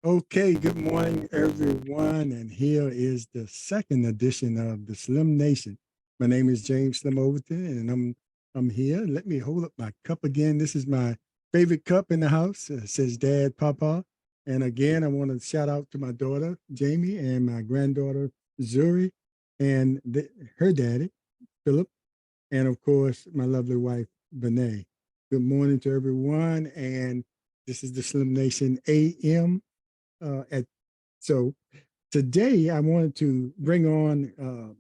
Okay, good morning, everyone. And here is the second edition of the Slim Nation. My name is James Slim Overton, and I'm here. Let me hold up my cup again. This is my favorite cup in the house. It says Dad, Papa. And again, I want to shout out to my daughter, Jamie, and my granddaughter, Zuri, and her daddy, Philip, and of course, my lovely wife, Bennett. Good morning to everyone. And this is the Slim Nation AM at so today I wanted to bring on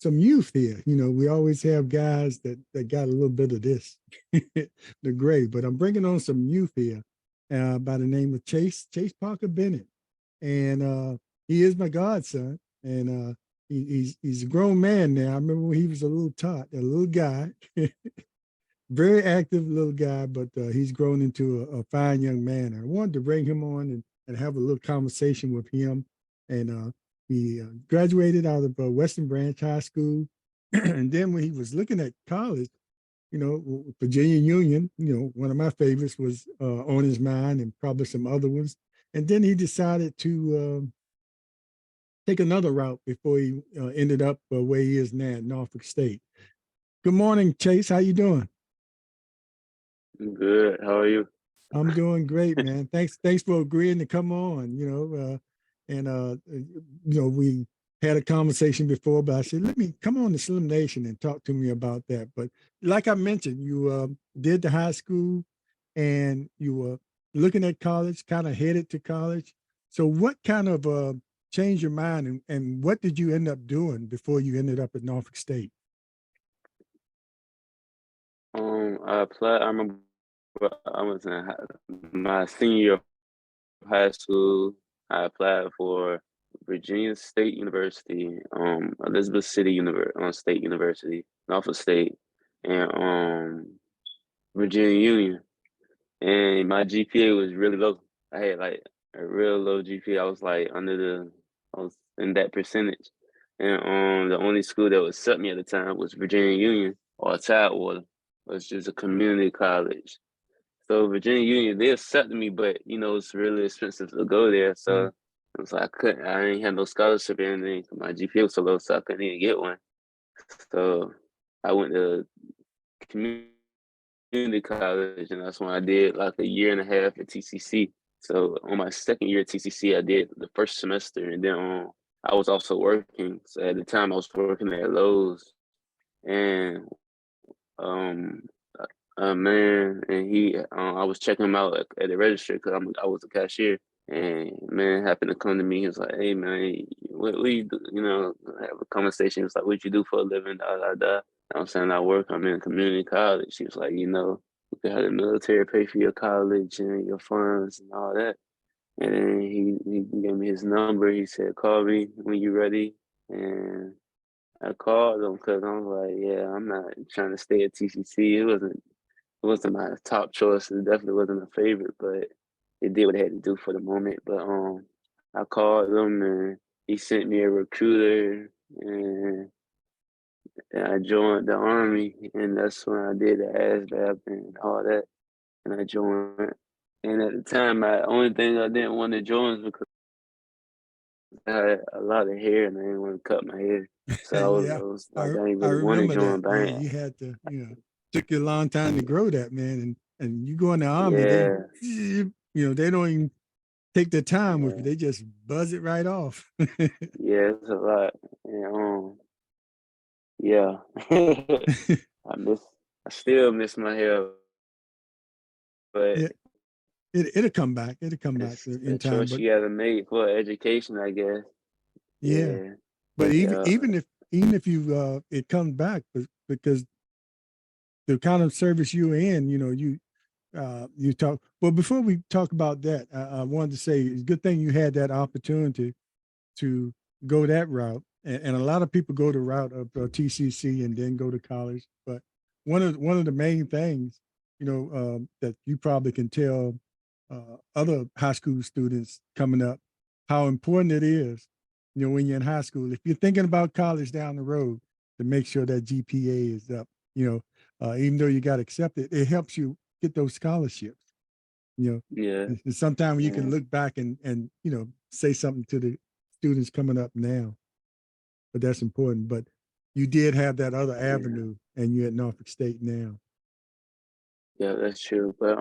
some youth here. You know, we always have guys that got a little bit of this, the gray, but I'm bringing on some youth here by the name of Chase Parker Bennett, and he is my godson, and he's a grown man now. I remember when he was a little tot, a little guy. Very active little guy, but he's grown into a fine young man. I wanted to bring him on and have a little conversation with him. And he graduated out of Western Branch High School. And then when he was looking at college, you know, Virginia Union, you know, one of my favorites was on his mind, and probably some other ones. And then he decided to take another route before he ended up where he is now at Norfolk State. Good morning, Chase. How you doing? Good. How are you? I'm doing great, man. Thanks for agreeing to come on. And we had a conversation before, but I said, let me come on to Slim Nation and talk to me about that. But like I mentioned, you did the high school, and you were looking at college, kind of headed to college. So what kind of changed your mind, and what did you end up doing before you ended up at Norfolk State? I applied. I remember I was in my senior year of high school. I applied for Virginia State University, Elizabeth City State University, Norfolk State, and Virginia Union. And my GPA was really low. I had like a real low GPA. I was in that percentage. And the only school that would accept me at the time was Virginia Union or Tidewater, which is a community college. So Virginia Union, they accepted me, but you know, it's really expensive to go there. So Mm. it was like I didn't have no scholarship or anything. My GPA was so low, so I couldn't even get one. So I went to community college, and that's when I did like a year and a half at TCC. So on my second year at TCC, I did the first semester, and then I was also working. So at the time, I was working at Lowe's, and um, a man, and I was checking him out at the register because I was a cashier. And man happened to come to me. He was like, "Hey man, what you do?" You know, have a conversation. He was like, "What you do for a living?" Da da da. I'm saying I work. I'm in a community college. He was like, "You know, you can have the military pay for your college and your funds and all that." And then he gave me his number. He said, "Call me when you're ready." And I called him because I was like, "Yeah, I'm not trying to stay at TCC. It wasn't my top choice. It definitely wasn't a favorite, but it did what it had to do for the moment." But I called him, and he sent me a recruiter, and I joined the army, and that's when I did the ASVAB and all that, and I joined. And at the time, my only thing I didn't want to join is because I had a lot of hair, and I didn't want to cut my hair. So Yeah, I was like, I I didn't I really want to remember join, that. but Yeah, you had to, took you a long time to grow that, man. And you go in the army, yeah, they don't even take their time with it. yeah, They just buzz it right off. yeah, it's a lot. And yeah. I miss I still miss my hair, but Yeah, it'll come back. It'll come back it's in a time. choice But you gotta make for education, I guess. yeah, Yeah, but even yeah, even if even if you it comes back, because the kind of service you're in, you talk. Well, before we talk about that, I wanted to say it's a good thing you had that opportunity to go that route. And a lot of people go the route of TCC and then go to college. But one of the main things, that you probably can tell other high school students coming up, how important it is, when you're in high school. If you're thinking about college down the road, to make sure that GPA is up, even though you got accepted, it helps you get those scholarships. You Yeah. know, and sometimes you can Yeah. look back and say something to the students coming up now, but that's important. But you did have that other Yeah. avenue, and you're at Norfolk State now. Yeah, that's true. But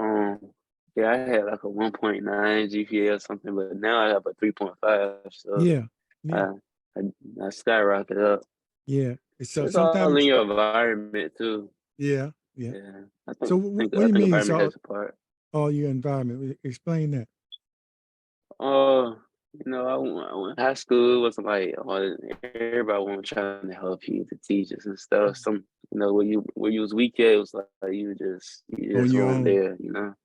yeah, I had like a 1.9 GPA or something, but now I have a 3.5. So Yeah, yeah, I I, I skyrocketed up. yeah. So It's all in sometimes, your environment too. yeah, yeah. Yeah, So what do I you think mean it's environment has a part. all your environment? Explain that. Uh, I went high school. It wasn't like everybody wasn't trying to help you, the teachers and stuff. Some, where you was weak at, it was like you On just your weren't own. there.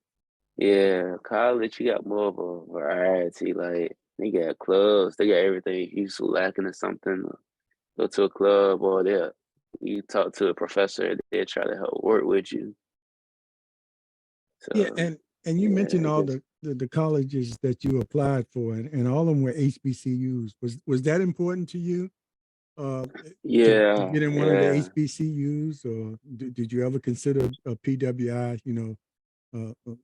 Yeah, college, you got more of a variety. Like they got clubs, they got everything. You so lacking in something, go to a club or you talk to a professor, they try to help work with you. Yeah, So and you yeah, mentioned I all guess the colleges that you applied for, and all of them were HBCUs. Was that important to you? To yeah, get in one of the yeah. HBCUs, or did you ever consider a PWI?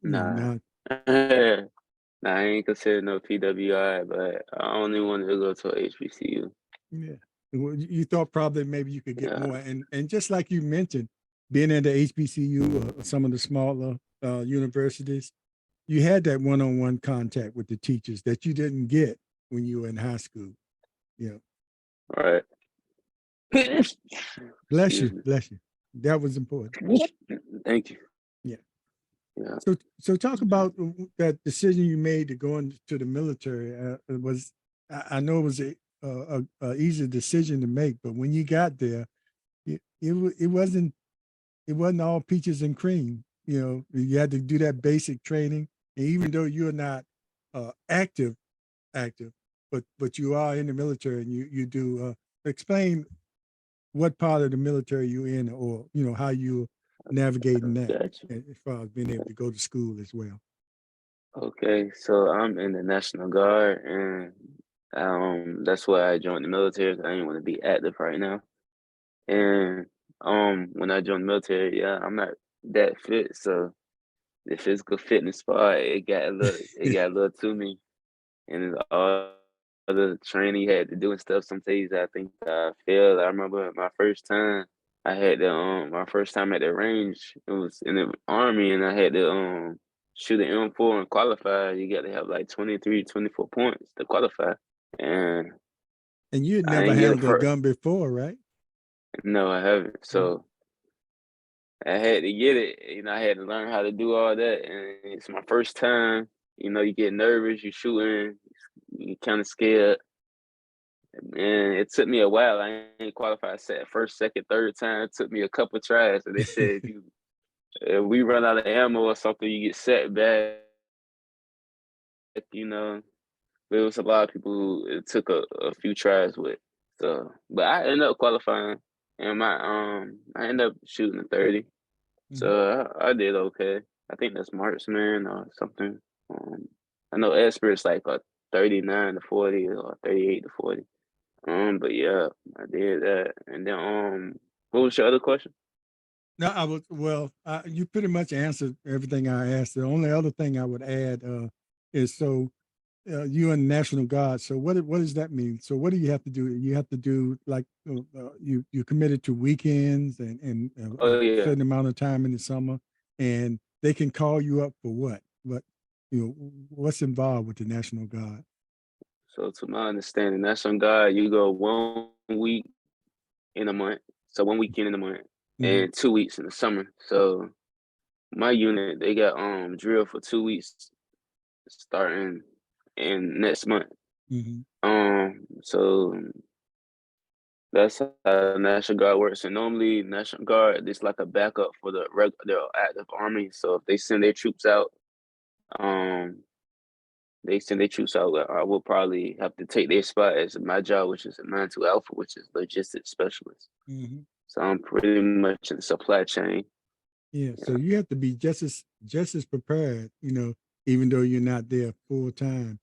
Nah. Not. Nah, I ain't consider no PWI, but I only wanted to go to a HBCU. Yeah. Well, you thought probably maybe you could get Yeah, more, and just like you mentioned, being at the HBCU or some of the smaller universities, you had that one-on-one contact with the teachers that you didn't get when you were in high school. Yeah. right. Bless Excuse you, me. bless you. That was important. Thank you. Yeah. Yeah. So talk about that decision you made to go into the military. It was, I know it was a easy decision to make, but when you got there, it wasn't all peaches and cream. You had to do that basic training, and even though you're not active, but you are in the military, and you do. Explain what part of the military you in, or how you navigating that Gotcha. as far as being able to go to school as well. Okay, so I'm in the National Guard, and that's why I joined the military. 'Cause I didn't want to be active right now. And when I joined the military, yeah, I'm not that fit, so the physical fitness part, it got a little to me, and all the training you had to do and stuff. Some days I think I failed. I remember my first time at the range. It was in the army, and I had to shoot an M4 and qualify. You got to have like 23, 24 points to qualify, and And you had I never didn't get a handled a first. gun before, right? No, I haven't. Yeah. So I had to get it. I had to learn how to do all that, and it's my first time. You get nervous. You shooting. You kind of scared. And it took me a while. I ain't qualified set first, second, third time. It took me a couple tries. And they said if we run out of ammo or something, you get set back. You know, but it was a lot of people who it took a few tries with. So, but I ended up qualifying, and I ended up shooting a 30. Mhm. So I did okay. I think that's marksman or something. Um, I know experts like a 39 to 40 or 38 to 40. But yeah, I did that. And then what was your other question? No, I was well. You pretty much answered everything I asked. The only other thing I would add is so you in National Guard. So what does that mean? So what do you have to do? You have to do like you committed to weekends and a Oh yeah. certain amount of time in the summer, and they can call you up for what? What's involved with the National Guard? So to my understanding, that's on God. You go 1 week in a month, so 1 weekend in a month, Hmm. and 2 weeks in the summer. So my unit, they got drill for 2 weeks starting in next month. Hmm. So that's how National Guard works. And normally National Guard is like a backup for their active army. So if they send their troops out, um, I will probably have to take their spot as my job, which is a 9-2 Alpha, which is logistics specialist. Hmm. So I'm pretty much in the supply chain. Yeah. So Yeah. you have to be just as prepared. Even though you're not there full time.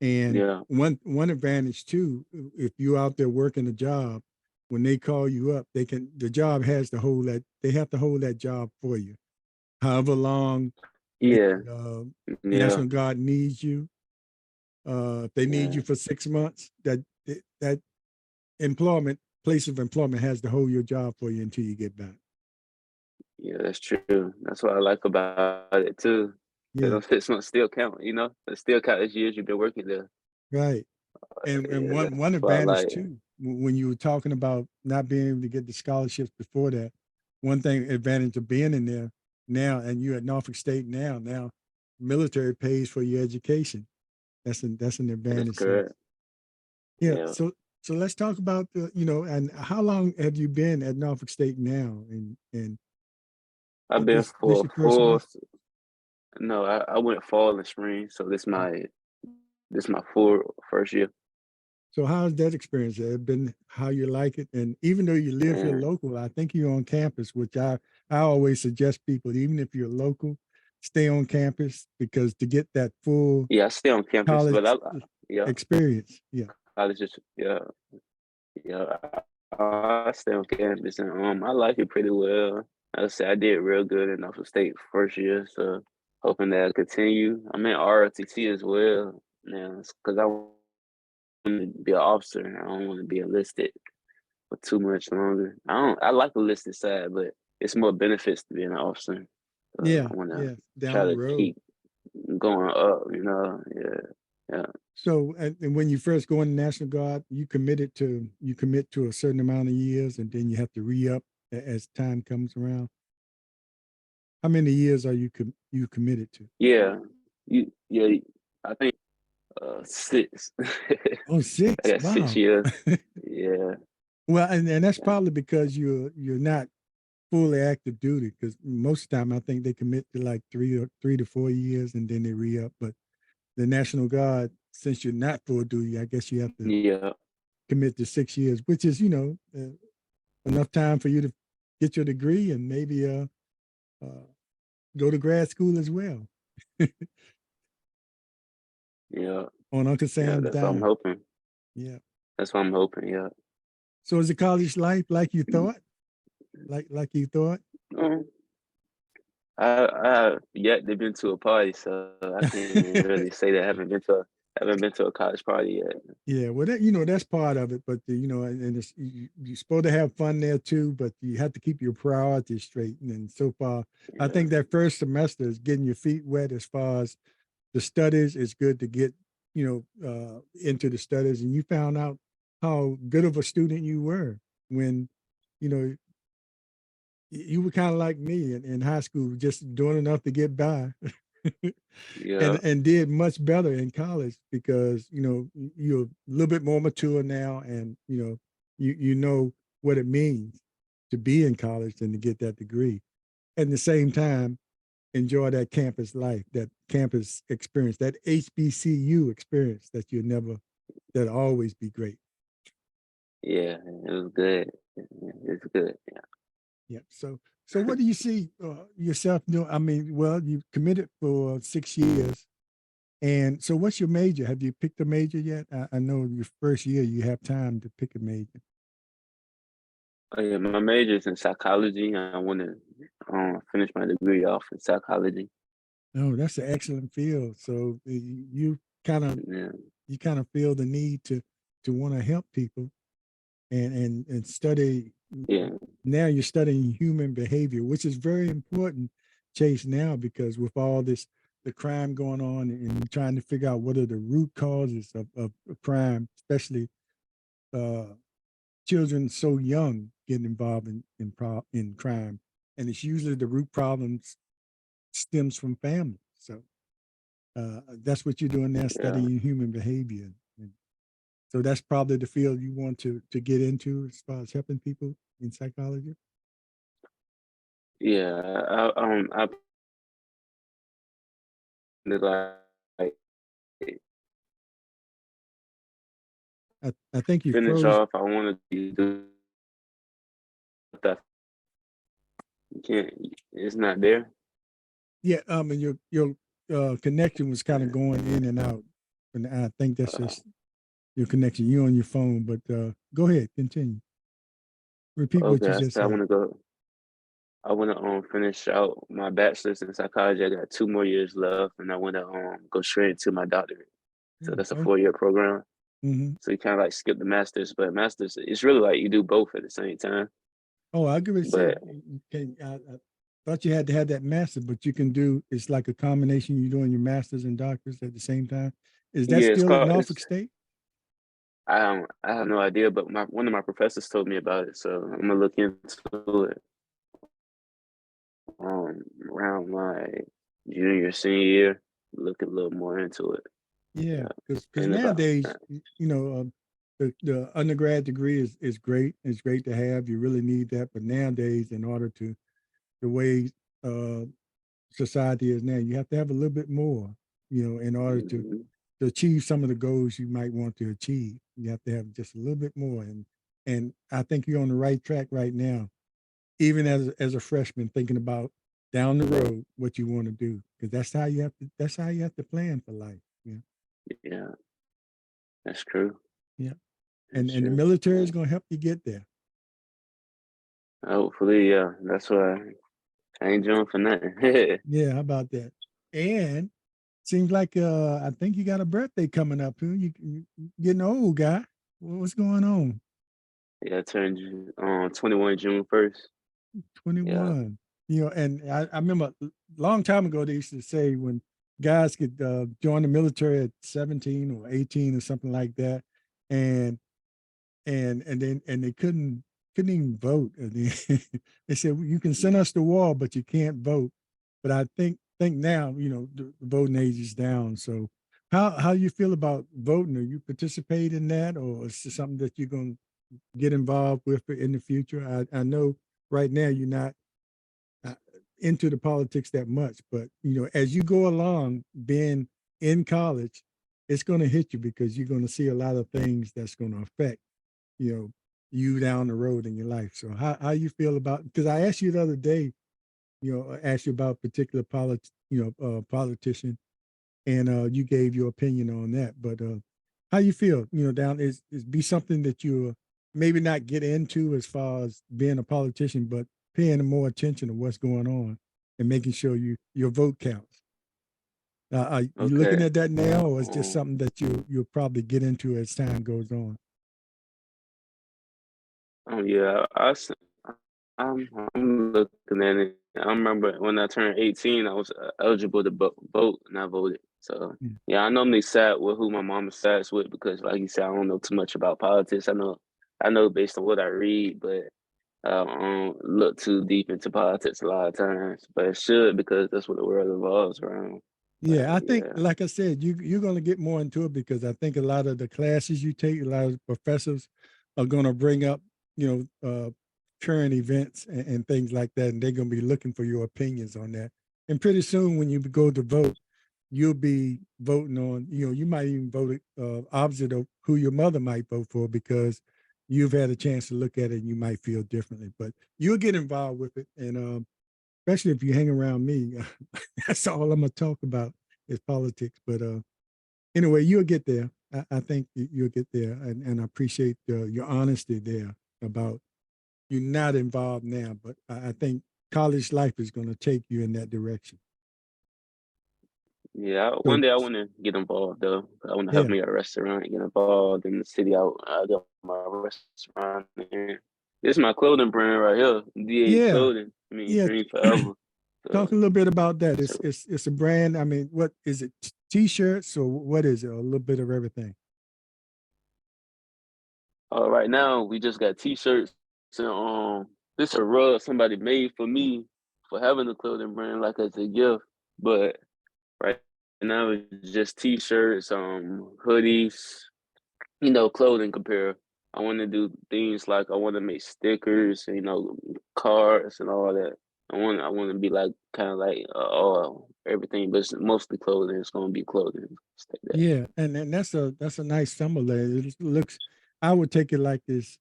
And Yeah. one advantage too, if you're out there working a job, when they call you up, the job has to hold that, they have to hold that job for you. However long Yeah, yeah, National Guard needs you. If they need yeah, you for 6 months, that employment place of employment has to hold your job for you until you get back. yeah. That's true. That's what I like about it too. Cause Yeah, those 6 months still count. It still count as years you've been working there. right. And Yeah, one that's what I advantage like. too, when you were talking about not being able to get the scholarships before that, one thing advantage of being in there now, and you at Norfolk State now military pays for your education. That's an That's advantage. So correct. yeah, Yeah, so let's talk about and how long have you been at Norfolk State now? And I've been this for your first full. semester? No, I went fall and spring, so this my full first year. So how's that experience? Has it been how you like it? And even though you live here And local, I think you're on campus, which I always suggest people, even if you're local, stay on campus because to get that full yeah, I stay on campus, but college yeah, experience. Yeah. college is yeah, yeah. I stay on campus and I like it pretty well. Like I said, I did real good in Norfolk State first year, so hoping that I continue. I'm in ROTC as well now because I want to be an officer. I don't want to be enlisted for too much longer. I don't. I like the enlisted side, but it's more benefits to being an officer. Yeah. I want to Yeah. Down try the to road. keep going up. Yeah, yeah, So and when you first go in the National Guard, you commit to a certain amount of years and then you have to re-up as time comes around. How many years are you committed to? yeah. Yeah. I think 6. Oh, I six. got six Wow. years. Yeah, Well, and that's yeah, probably because you're not fully active duty because most of the time I think they commit to like 3 to 4 years and then they re-up. But the National Guard, since you're not full duty, I guess you have to yeah, commit to 6 years, which is enough time for you to get your degree and maybe uh, go to grad school as well yeah, on Uncle yeah. Sam's That's what I'm dime. hoping. Yeah. That's what I'm hoping. Yeah. So is the college life like you thought? Like you thought? Um, I have yet to been to a party, so I can't really say that I haven't been to a college party yet. Yeah, well, that's part of it, but and you're supposed to have fun there too, but you have to keep your priorities straight. And so far, I Yeah, think that first semester is getting your feet wet as far as the studies. It's good to get into the studies, and you found out how good of a student you were when you know you were kind of like me in high school, just doing enough to get by. and yeah, and did much better in college because you're a little bit more mature now and you know what it means to be in college and to get that degree at the same time enjoy that campus life, that campus experience, that HBCU experience that'll always be great. yeah. It was good. It's good. Yeah. So what do you see yourself doing? I mean, well, you committed for 6 years. And so, what's your major? Have you picked a major yet? I know your first year you have time to pick a major. Oh yeah, my major is in psychology. I want to finish my degree off in psychology. Oh, that's an excellent field. So you kind of Yeah, you kind of feel the need to want to help people and study. yeah, Now you're studying human behavior, which is very important, Chase. Now because with all this the crime going on and trying to figure out what are the root causes of crime, especially uh, children so young getting involved in crime, and it's usually the root problems stems from family. So that's what you're doing now, yeah, studying human behavior. And so that's probably the field you want to get into as far as helping people in psychology. yeah. I like I think you finish froze. off. I want to do that. You can't. It's not there. Yeah, and your connection was kind of going in and out, and I think that's Uh, just your connection. You on your phone, but go ahead, continue. Repeat what okay, you I just said I said. want to go. I want to finish out my bachelor's in psychology. I got 2 more years left, and I want to go straight into my doctorate. So that's a Oh, 4-year program. mhm. So you kind of like skip the master's, but master's it's really like you do both at the same time. Oh, I agree with But you. You can, I thought you had to have that master, but you can do, it's like a combination. You're doing your masters and doctors at the same time. Is that yeah, it's still at called Norfolk it's State? I have no idea, but my one of my professors told me about it, so I'm gonna look into it around my senior year, look a little more into it. Yeah, Yeah, because and about nowadays, the undergrad degree is great. It's great to have. You really need that. But nowadays, in order to the way uh, society is now, you have to have a little bit more, in order mhm. to achieve some of the goals you might want to achieve. You have to have just a little bit more. And I think you're on the right track right now, even as a freshman, thinking about down the road what you want to do. Because that's how you have to plan for life. Yeah. Yeah, that's true. Yeah. And That's the true. military Yeah. is gonna help you get there. Hopefully, yeah. That's why I ain't doing for nothing. Yeah, how about that? And seems like I think you got a birthday coming up. Huh? You getting old, guy. What's going on? Yeah, I turned 21 June 1st. Yeah. 21. And I remember a long time ago they used to say when guys could join the military at 17 or 18 or something like that, and and they couldn't even vote. And they said, "Well, you can send us to war, but you can't vote." But I think now, the voting age is down. So how you feel about voting? Are you participate in that, or is it something that you're gonna get involved with in the future? I know right now you're not uh, into the politics that much, but as you go along, being in college, it's going to hit you because you're going to see a lot of things that's going to affect you know you down the road in your life. So how you feel about, because I asked you the other day, I asked you about particular politician, and you gave your opinion on that. But how you feel, down is be something that you maybe not get into as far as being a politician, but paying more attention to what's going on and making sure your vote counts. Are you looking Okay. at that now, or is just Um, something that you'll probably get into as time goes on? yeah, I'm looking at it. I remember when I turned 18, I was eligible to vote, and I voted. So Yeah. yeah, I normally sat with who my mama sides with because, like you said, I don't know too much about politics. I know based on what I read, but I don't look too deep into politics a lot of times. But it should because that's what the world revolves around. But Yeah, I think, yeah, like I said, you're going to get more into it because I think a lot of the classes you take, a lot of the professors are going to bring up, current events and things like that, and they're going to be looking for your opinions on that. And pretty soon, when you go to vote, you'll be voting on, you might even vote opposite of who your mother might vote for because you've had a chance to look at it and you might feel differently. But you'll get involved with it, and especially if you hang around me. That's all I'm gonna talk about is politics. But anyway, you'll get there. I think you'll get there, and I appreciate your honesty there about you're not involved now. But I think college life is going to take you in that direction. yeah. So One day I want to get involved though. I want to help yeah, me at a restaurant, get involved in the city. I got my restaurant there. This is my clothing brand right here, DH yeah, Clothing. I mean, yeah. Dream Forever. Talk a So, little bit about that. It's so it's it's a brand. I mean, what is it? T-shirts or what is it? A little bit of everything. right now we just got T-shirts and this a rug somebody made for me for having the clothing brand like as a gift. But right now it's just T-shirts, hoodies, clothing compare. I want to do things like I want to make stickers, cards and all that. I want to be like kind of like everything, but it's mostly clothing. It's gonna be clothing, stuff like that. Yeah, and that's a nice symbol there. It looks, I would take it like this,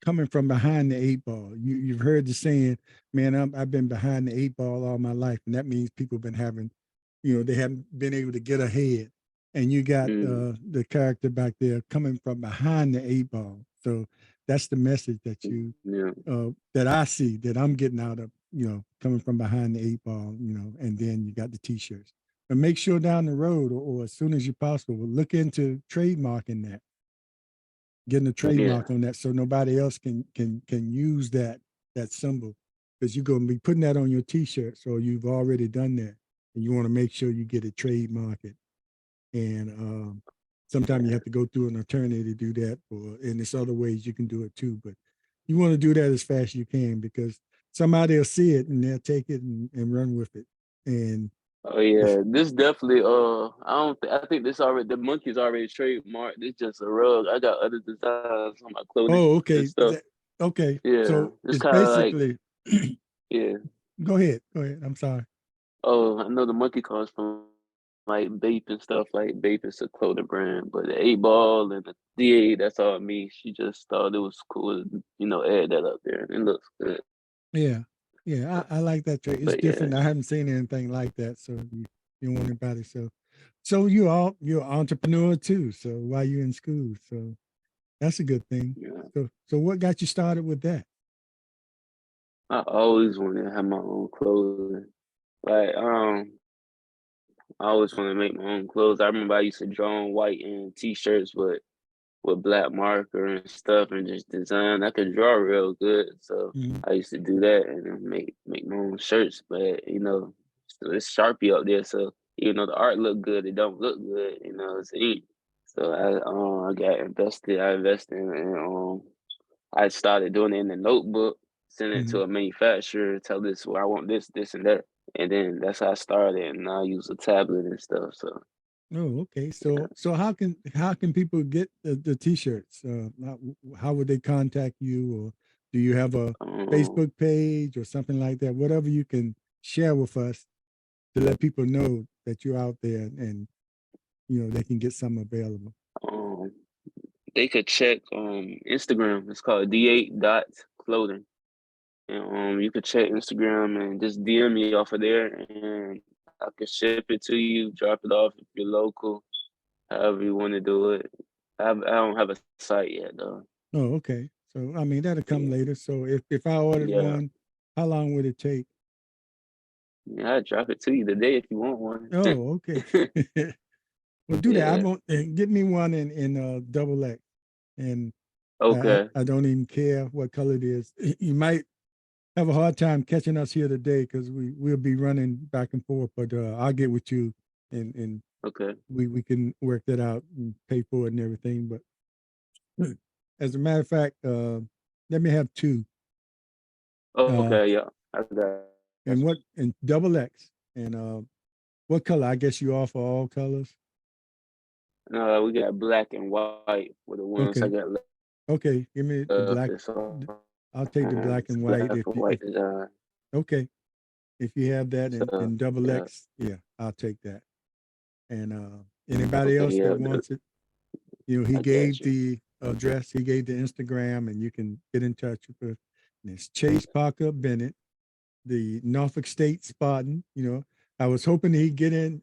coming from behind the eight ball. You've heard the saying, man, I've been behind the eight ball all my life, and that means people have been having, they haven't been able to get ahead. And you got Mm, the character back there coming from behind the eight ball. So that's the message that yeah, that I see that I'm getting out of coming from behind the eight ball, and then you got the t-shirts. But make sure down the road or as soon as you possible, look into trademarking that, getting a Yeah. trademark on that so nobody else can use that symbol. Because you're gonna be putting that on your t-shirts, or you've already done that. And you want to make sure you get it trademarked. And sometimes you have to go through an attorney to do that, and there's other ways you can do it too. But you want to do that as fast as you can, because somebody will see it and they'll take it and run with it. And Oh if yeah, this definitely. I think this already. The monkey's already trademarked. It's just a rug. I got other designs on my clothing oh, and okay, stuff. okay, Yeah, so it's it's kind of like basically. yeah. Go ahead. I'm sorry. Oh, I know the monkey comes from like Bape and stuff. Like Bape is a clothing brand, but the 8 ball and the D8, that's all me. She just thought it was cool, to, add that up there. It looks good. Yeah, yeah, I like that trait. It's But yeah, different. I haven't seen anything like that. So you don't want anybody. So you're an entrepreneur too. So while you're in school, so that's a good thing. yeah. So what got you started with that? I always wanted to have my own clothing. Like I always wanted to make my own clothes. I remember I used to draw on white and t-shirts with black marker and stuff and just design. I could draw real good, so Mhm. I used to do that and then make my own shirts. But so it's Sharpie up there, so even though the art look good, it don't look good. It's ink. So I got invested. I invested in. I started doing it in the notebook, send it to Mhm. a manufacturer, tell this where I want this, this, and that. And then that's how I started. And now I use a tablet and stuff. So Oh, okay. yeah. So how can people get the t-shirts? How would they contact you, or do you have a Um, Facebook page or something like that? Whatever you can share with us to let people know that you're out there, and they can get something available. um, they could check Instagram. It's called D8 dot clothing. And you could check Instagram and just DM me off of there and I could ship it to you, drop it off if you're local, however you want to do it. I don't have a site yet though. Oh, okay. So I mean that'll come Yeah. later. So if I ordered Yeah. one, how long would it take? Yeah, I'll drop it to you today if you want one. Oh, okay. Well, do that. I Yeah. won't get me one in double X, and Okay. I don't even care what color it is. You might have a hard time catching us here today because we'll be running back and forth. But I'll get with you, and Okay. we can work that out and pay for it and everything. But as a matter of fact, let me have two. Uh, Okay, yeah. I got and what and double X, and what color? I guess you offer all colors. you. We got black and white for the ones I Okay, got okay. Give me the left. black. It's all I'll take the black it's and black white. and white design. Okay, if you have that So in double yeah. X, yeah, I'll take that. And anybody Okay, else yeah, that wants it, he I got gave you. the address, he gave the Instagram, and you can get in touch with us. And it's Chase Parker Bennett, the Norfolk State Spartan. I was hoping he'd get in.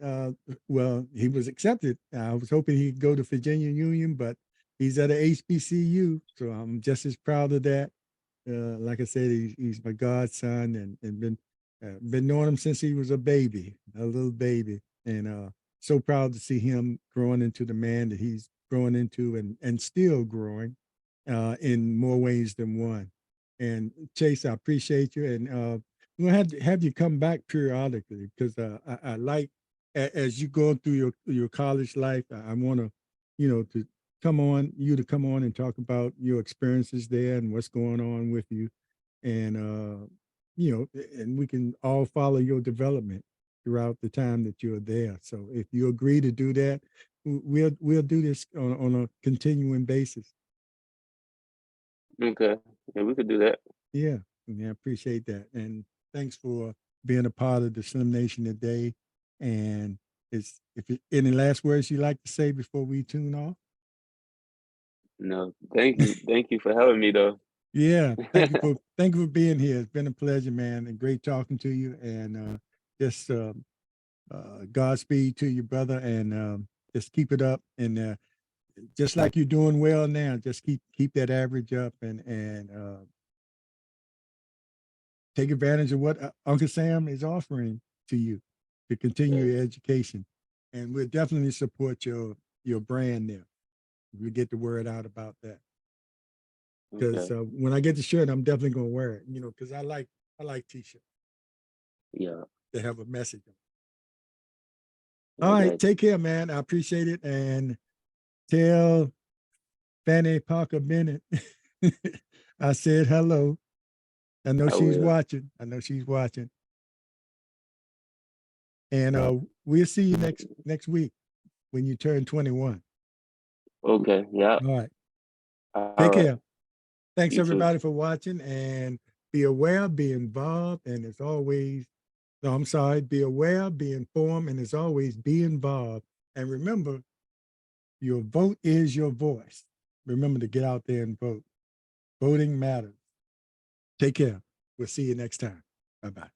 Well, he was accepted. I was hoping he'd go to Virginia Union, but he's at a HBCU, so I'm just as proud of that. Like I said, he's my godson, and been knowing him since he was a little baby, and so proud to see him growing into the man that he's growing into, and still growing in more ways than one. And Chase, I appreciate you, and we'll have you come back periodically, because I like, as you go through your college life, I want to, to come on and talk about your experiences there and what's going on with you, and and we can all follow your development throughout the time that you're there. So if you agree to do that, we'll do this on a continuing basis. Okay. Yeah, we could do that. Yeah, I appreciate that, and thanks for being a part of the Slim Nation today. And any last words you like to say before we tune off? No, thank you. Thank you for having me though. Yeah, thank you for being here. It's been a pleasure, man, and great talking to you. And just Godspeed to you, brother, and just keep it up. And just like you're doing well now, just keep that average up, and take advantage of what Uncle Sam is offering to you to continue Yeah. your education. And we'll definitely support your brand there. We get the word out about that. Because Okay. when I get the shirt, I'm definitely gonna wear it. Because I like t-shirts Yeah. that have a message. I All right, got take care, man. I appreciate it, and tell Fanny Parker Bennett I said hello. I know I she's will. watching. And Uh, we'll see you next week when you turn 21. okay. Yeah. All right, All take right. care. Thanks You too. everybody for watching, and be aware, be involved, and as always, no, I'm sorry, be aware, be informed, and as always, be involved. And remember, your vote is your voice. Remember to get out there and vote. Voting matters. Take care. We'll see you next time. Bye-bye.